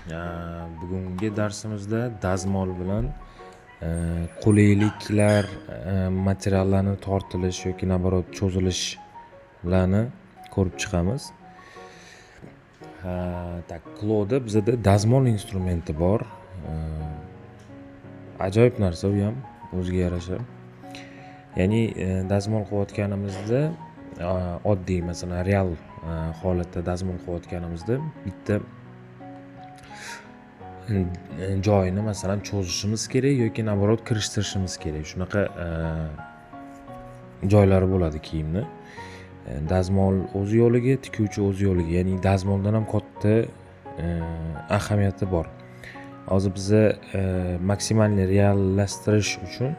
Bugungi darsimizda dazmol bilan qulayliklar, materiallarni tortilish yoki naborot cho'zilishlarni ko'rib chiqamiz. Kloda bizada dazmol instrumenti bor. Ajoyib narsa u ham o'ziga yarasha. Ya'ni dazmol qilayotganimizda oddiy, masalan, real holatda dazmol qilayotganimizda bitta joyini masalan cho'zishimiz kerak yoki naborot kirishtirishimiz kerak. Shunaqa joylari bo'ladi kiyimni. Dazmol o'z yo'liga, tikuvchi o'z yo'liga, ya'ni dazmoldan ham katta ahamiyati bor. Hozir biza maksimalni reallashtirish uchun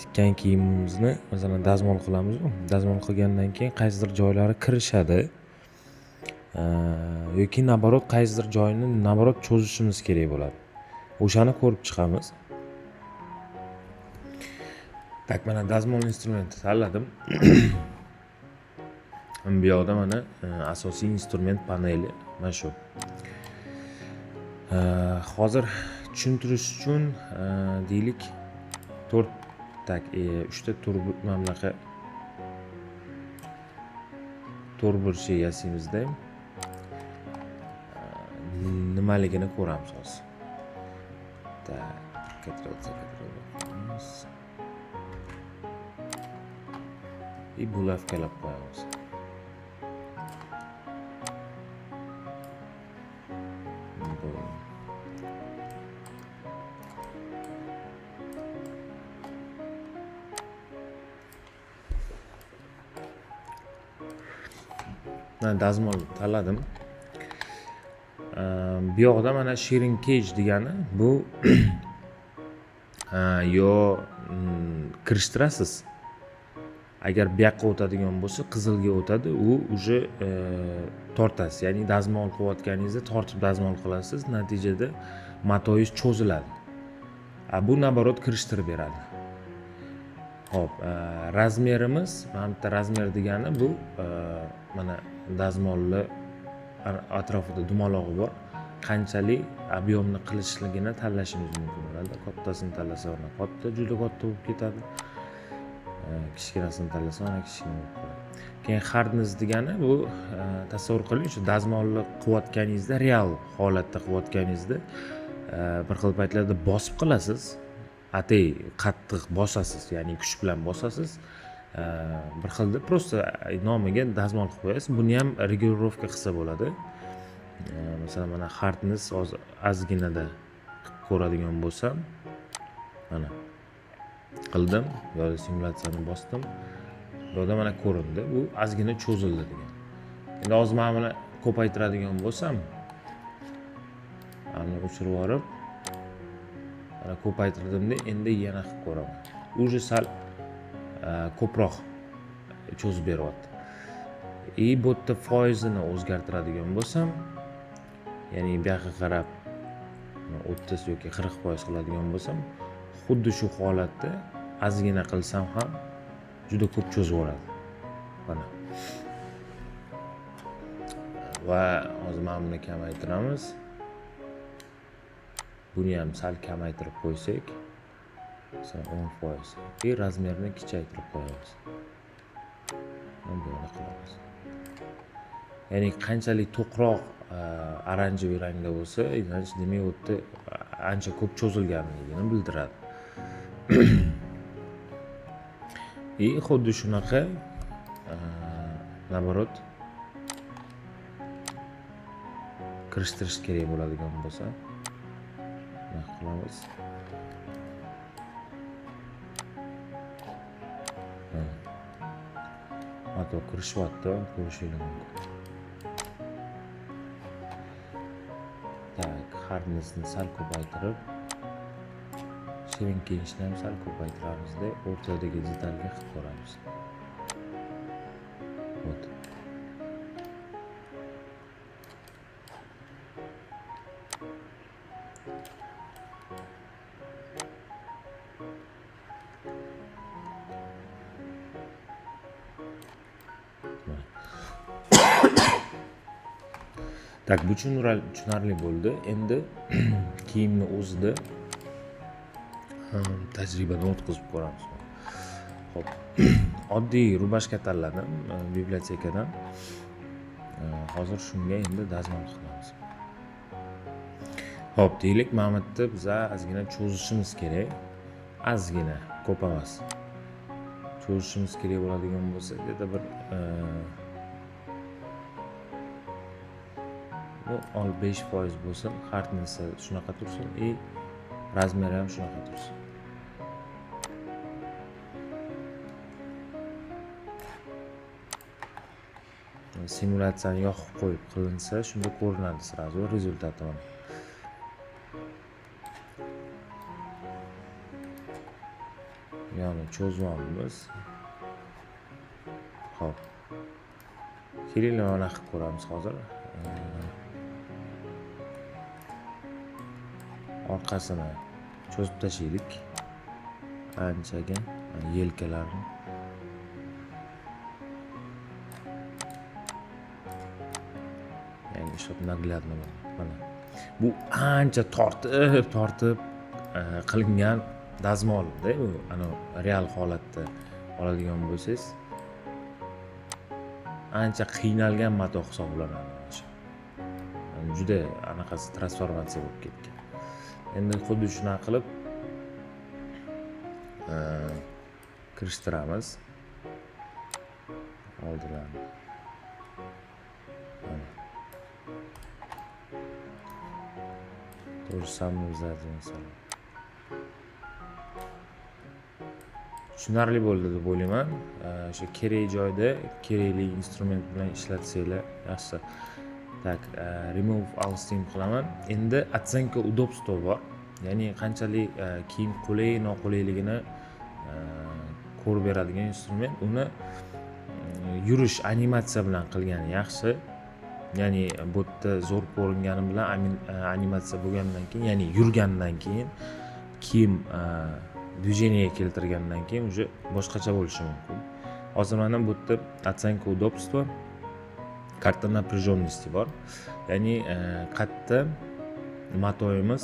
tikkan kiyimimizni masalan dazmol qilamiz. Dazmol qilgandan keyin qaysidir joylari kirishadi yoki naborot qaysidir joyini naborot cho'zishimiz kerak bo'ladi. O'shani ko'rib chiqamiz. Mana dazmol instrumenti tanladim. Bu yoqda mana asosiy instrument paneli mana shu. Hozir tushuntirish uchun deylik 3 ta bunaqa to'rtburchak yasaymizda nimaligini ko'ramiz hozir. Bulavkalab qo'yamiz. Dazmol tanladim. Bu yoqda mana shearing cage degani bu yo kirishtirasiz. Agar bu yoqqa o'tadigan bo'lsa, qizilga o'tadi, u уже tortasiz. Ya'ni dazmol qilayotganingizda tortib dazmol qilasiz, natijada matoyingiz cho'ziladi. Bu naborot kirishtirib beradi. Xo'p, razmerimiz, mana bitta razmer degani bu mana dazmolni atrofida dumalog'i bor. Qanchalik ob'yomni qilishligini tanlashingiz mumkin bo'ladi. Kattasini tanlasa, katta, juda katta bo'lib ketadi. Kichkinasini tanlasa, kichkina bo'lib qoladi. Keyin hardness degani bu tasavvur qiling, shu dazmolni qilayotganingizda, real holatda qilayotganingizda bir xil paytlarda bosib qilasiz. Atay qattiq bosasiz, ya'ni kuch bilan bosasiz. Bir xilda просто nomiga dazmol qilib qo'yasiz. Buni ham regulirovka qilsa bo'ladi. Masalan, mana hardness hozir ozginada ko'radigan bo'lsam, mana qildim, yoki simulyatsiyani bosdim. Yo'da mana ko'rindi, bu ozgina cho'zildi degan. Endi hozir men buni ko'paytiradigan bo'lsam, mana o'chirib yuborib, mana ko'paytirdimda, endi yana qilib ko'raman. Uje sal ko'proq cho'zib beryapti. Bu yerda foizini o'zgartiradigan bo'lsam, ya'ni bu yoqqa qarab 30 yoki 40% qiladigan bo'lsam, xuddi shu holatda ozgina qilsam ham juda ko'p cho'zib yuboradi. Mana. Va hozir mana buni kamaytiramiz. Buni ham sal kamaytirib qo'ysak, masalan 10%. Razmerni kichaytirib qo'yamiz. Buni qilamiz. Ya'ni qanchalik to'qroq oranjiy rangda bo'lsa, demak u yerda ancha ko'p cho'zilganligini bildiradi. Xuddi shunaqa naborot kirishtirish kerak bo'ladigan bo'lsa, nima qilamiz? Mato kirishyapti, ko'rishingiz mumkin. Hardnessni sal ko'paytirib, shearing cage'ni ham sal ko'paytiramizda, o'rtadagi detalga qilib ko'ramiz. Вот. Tak, bu tushunarli bo'ldi. Endi kiyimni o'zida tajribadan o'tkazib ko'ramiz. Xo'p. Oddiy rubashka tanladim bibliotekadan. Hozir shunga endi dazmol qilamiz. Xo'p, deylik, mana bu yerda biz ozgina cho'zishimiz kerak. Ozgina, ko'p emas. Cho'zishimiz kerak bo'ladigan bo'lsa, dedi bir bu 5% bo'lsin, hardness shunaqa tursin, razmeri ham shunaqa tursin. Simulyatsiyani yoqib qo'yib qilinsa, shunda ko'rinadi sразу rezultati mana. Yani cho'zyapmiz. Xo'p. Kerakli mana qilib ko'ramiz hozir. Orqasini cho'zib tashlaylik. Anchaga yelkalarni. Yani ishib naglядно mana. Bu ancha tortib qilingan dazmolda, bu ana real holatda oladigan bo'lsangiz ancha qiynalgan mato hisoblanadi. Juda anaqasi transformatsiya bo'lib ketgan. Endi xuddi shunaqa qilib kirishtiramiz oldilarni. То же самое обязательно. Tushunarli bo'ldi deb o'ylayman. O'sha kerak joyda kerakli instrument bilan ishlatsanglar yaxshi. Tak, remove all steam qilaman. Endi оценка удобства bor. Ya'ni qanchalik kiyim qulay, noqulayligini ko'rib beradigan instrument. Uni yurish animatsiya bilan qilgani yaxshi. Ya'ni bu yerda zo'r ko'ringani bilan animatsiya bo'lgandan keyin, ya'ni yurgandan keyin kiyim движениеga keltirgandan keyin уже boshqacha bo'lishi mumkin. Hozir mana bu yerda оценка удобства, karta напряженности bor. Ya'ni qayerda matoyimiz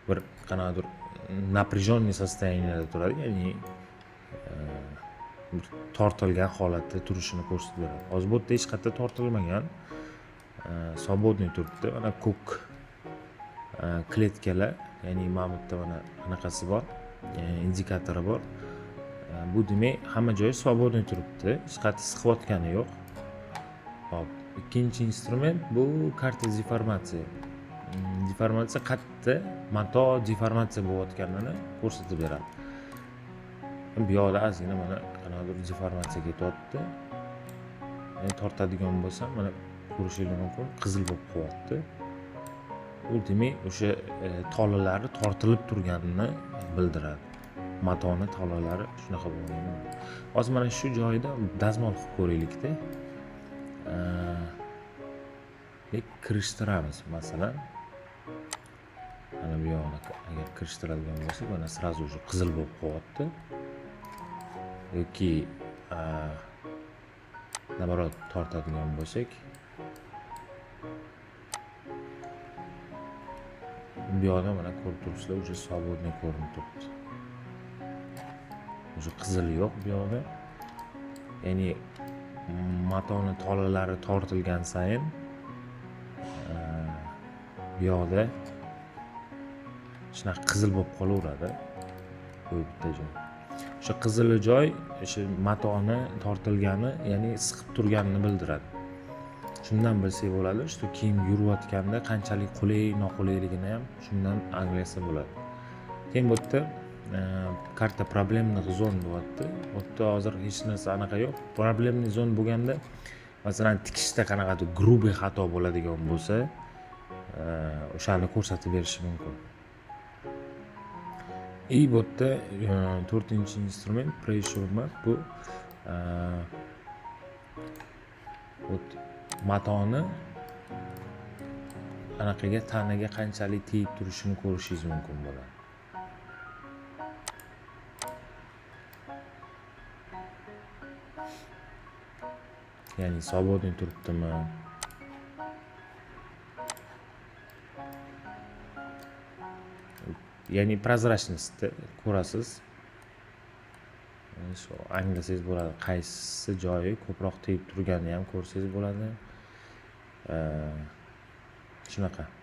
bir qanaqadir напряженный состояниеda turadi, ya'ni tortilgan holatda turishini ko'rsatib beradi. Hozir bu yerda hech qayerda tortilmagan, свободный turibdi. Mana ko'k kletkalar, ya'ni mana bu yerda mana anaqasi bor, indikatori bor. Bu demak hamma joyi свободный turibdi, hech qayerda siqayotgani yo'q. Hop, ikkinchi instrument bu karta deformatsiya. Deformatsiya qayerda mato deformatsiya bo'layotganini ko'rsatib beradi. Bu yoqda ozgina mana qanaqadir deformatsiya ketyapti. Endi tortadigan bo'lsam, mana ko'rishingiz mumkin, qizil bo'lib qo'yapti. U demak o'sha tolalari tortilib turganini bildiradi. Matoni tolalari shunaqa bo'lgan. Hozir mana shu joyida dazmol qilib ko'raylik-da. Kirishtiramiz masalan. Mana bu yoqni agar kirishtiradigan bo'lsak, mana sразу уже qizil bo'lib qo'yapti. Yoki nabarot tortadigan bo'lsak, bu yoqda mana ko'rib turibsizlar, уже свободный ko'rinib turibdi. Уже qizili yo'q bu yoqda. Ya'ni matoni tolalari tortilgan sayin bu yoqda shunaqa qizil bo'lib qolaveradi. Bu bitta joy. O'sha qizili joy o'sha matoni tortilgani, ya'ni siqib turganini bildiradi. Shundan bilsak bo'ladi, shu kiyim yurayotganda qanchalik qulay, noqulayligini ham shundan anglasa bo'ladi. Keyin bu yerda karta problemniy zon bo'lyapti. Bu yerda hozir hech narsa anaqa yo'q. Problemniy zon bo'lganda, masalan, tikishda qanaqadir grubiy xato bo'ladigan bo'lsa, o'shani ko'rsatib berishi mumkin. Bu yerda 4-instrument pressure mark, bu matoni anaqaga tanaga qanchalik tegib turishini ko'rishingiz mumkin bo'ladi. ya'ni свободный turibdimi, ya'ni прозрачностьni ko'rasiz. Shu anglasangiz bo'ladi, qaysi joyi ko'proq tegib turganini ham ko'rsangiz bo'ladi. Shunaqa.